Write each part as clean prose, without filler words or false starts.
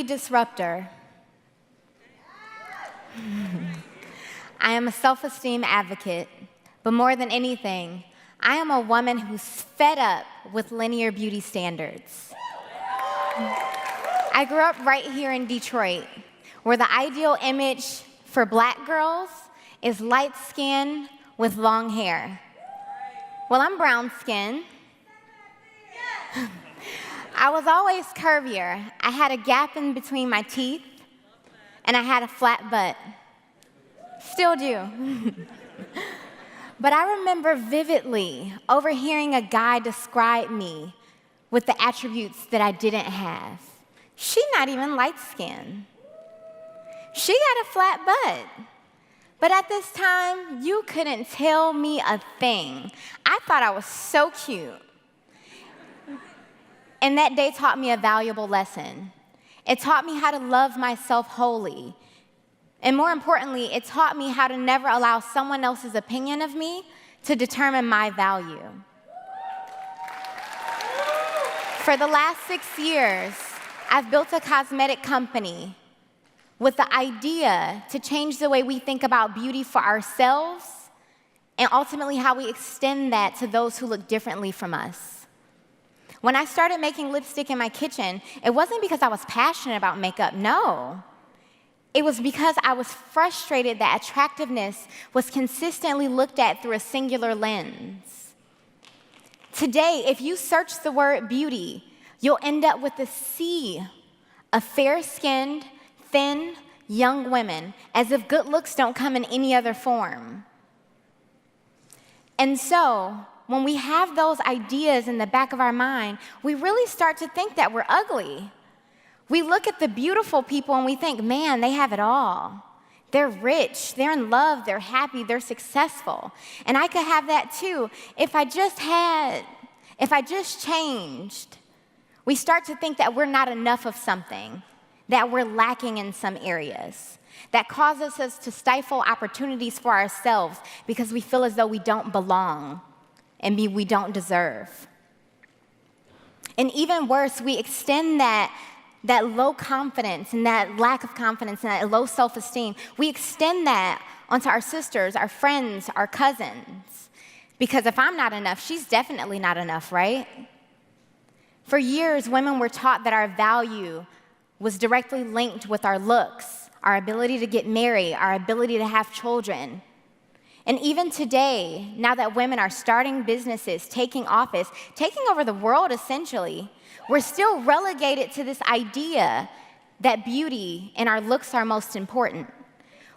disruptor. I am a self-esteem advocate, but more than anything, I am a woman who's fed up with linear beauty standards. I grew up right here in Detroit, where the ideal image for black girls is light skin with long hair. Well, I'm brown skin. I was always curvier. I had a gap in between my teeth, and I had a flat butt. Still do. But I remember vividly overhearing a guy describe me with the attributes that I didn't have. She's not even light-skinned. She got a flat butt. But at this time, you couldn't tell me a thing. I thought I was so cute. And that day taught me a valuable lesson. It taught me how to love myself wholly. And more importantly, it taught me how to never allow someone else's opinion of me to determine my value. For the last 6 years, I've built a cosmetic company with the idea to change the way we think about beauty for ourselves and ultimately how we extend that to those who look differently from us. When I started making lipstick in my kitchen, it wasn't because I was passionate about makeup, no. It was because I was frustrated that attractiveness was consistently looked at through a singular lens. Today, if you search the word beauty, you'll end up with a sea of fair-skinned, thin, young women, as if good looks don't come in any other form. And so, when we have those ideas in the back of our mind, we really start to think that we're ugly. We look at the beautiful people and we think, man, they have it all. They're rich, they're in love, they're happy, they're successful. And I could have that too if I just changed. We start to think that we're not enough of something, that we're lacking in some areas. That causes us to stifle opportunities for ourselves because we feel as though we don't belong and we don't deserve. And even worse, we extend that low confidence and that lack of confidence and that low self-esteem, we extend that onto our sisters, our friends, our cousins. Because if I'm not enough, she's definitely not enough, right? For years, women were taught that our value was directly linked with our looks, our ability to get married, our ability to have children. And even today, now that women are starting businesses, taking office, taking over the world essentially, we're still relegated to this idea that beauty and our looks are most important.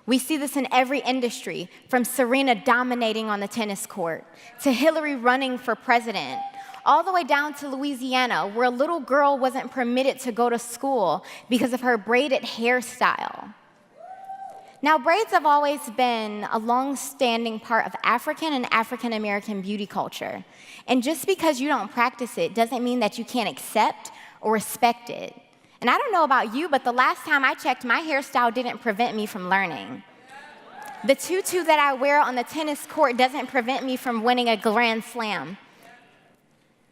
We see this in every industry, from Serena dominating on the tennis court, to Hillary running for president, all the way down to Louisiana, where a little girl wasn't permitted to go to school because of her braided hairstyle. Now, braids have always been a long-standing part of African and African-American beauty culture. And just because you don't practice it doesn't mean that you can't accept or respect it. And I don't know about you, but the last time I checked, my hairstyle didn't prevent me from learning. The tutu that I wear on the tennis court doesn't prevent me from winning a Grand Slam.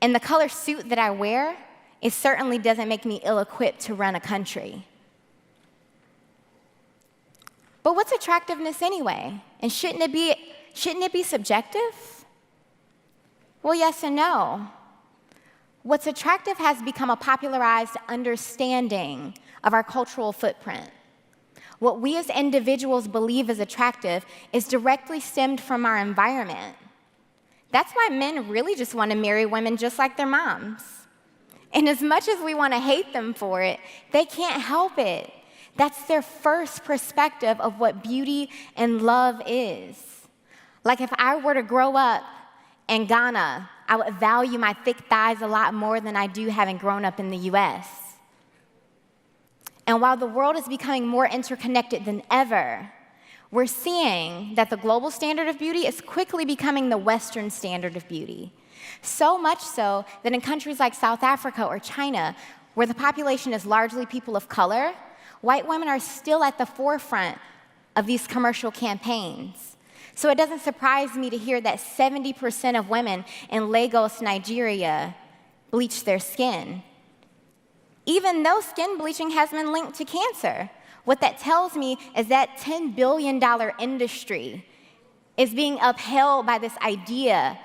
And the color suit that I wear, it certainly doesn't make me ill-equipped to run a country. But what's attractiveness anyway? And shouldn't it be subjective? Well, yes and no. What's attractive has become a popularized understanding of our cultural footprint. What we as individuals believe is attractive is directly stemmed from our environment. That's why men really just want to marry women just like their moms. And as much as we want to hate them for it, they can't help it. That's their first perspective of what beauty and love is. Like if I were to grow up in Ghana, I would value my thick thighs a lot more than I do having grown up in the US. And while the world is becoming more interconnected than ever, we're seeing that the global standard of beauty is quickly becoming the Western standard of beauty. So much so that in countries like South Africa or China, where the population is largely people of color, white women are still at the forefront of these commercial campaigns. So it doesn't surprise me to hear that 70% of women in Lagos, Nigeria, bleach their skin. even though skin bleaching has been linked to cancer. What that tells me is that $10 billion industry is being upheld by this idea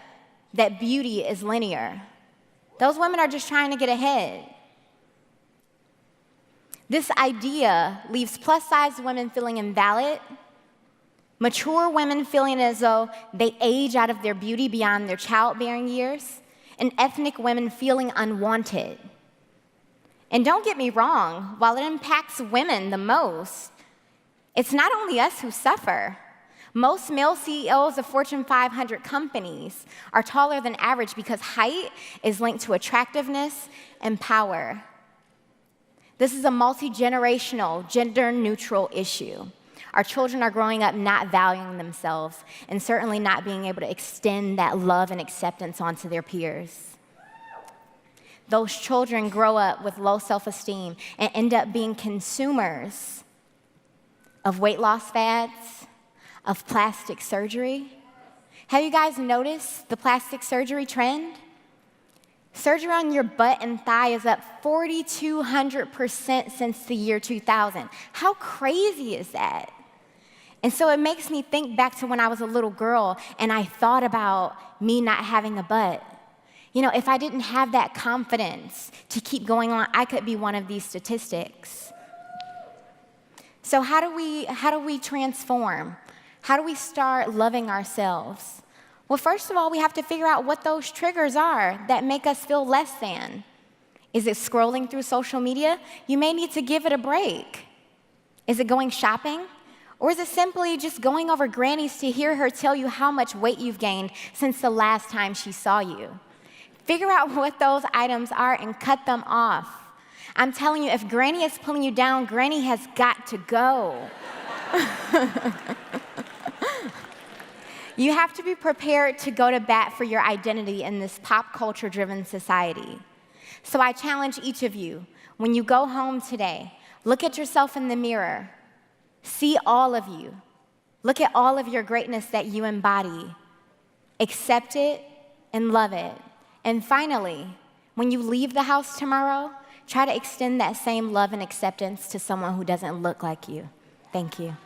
that beauty is linear. Those women are just trying to get ahead. This idea leaves plus-size women feeling invalid, mature women feeling as though they age out of their beauty beyond their childbearing years, and ethnic women feeling unwanted. And don't get me wrong, while it impacts women the most, it's not only us who suffer. Most male CEOs of Fortune 500 companies are taller than average because height is linked to attractiveness and power. This is a multi-generational, gender-neutral issue. Our children are growing up not valuing themselves and certainly not being able to extend that love and acceptance onto their peers. Those children grow up with low self-esteem and end up being consumers of weight loss fads, of plastic surgery. Have you guys noticed the plastic surgery trend? Surgery on your butt and thigh is up 4,200% since the year 2000. How crazy is that? And so it makes me think back to when I was a little girl and I thought about me not having a butt. You know, if I didn't have that confidence to keep going on, I could be one of these statistics. So how do we transform? How do we start loving ourselves? Well, first of all, we have to figure out what those triggers are that make us feel less than. Is it scrolling through social media? You may need to give it a break. Is it going shopping? Or is it simply just going over Granny's to hear her tell you how much weight you've gained since the last time she saw you? Figure out what those items are and cut them off. I'm telling you, if Granny is pulling you down, Granny has got to go. You have to be prepared to go to bat for your identity in this pop culture-driven society. So I challenge each of you, when you go home today, look at yourself in the mirror. See all of you. Look at all of your greatness that you embody. Accept it and love it. And finally, when you leave the house tomorrow, try to extend that same love and acceptance to someone who doesn't look like you. Thank you.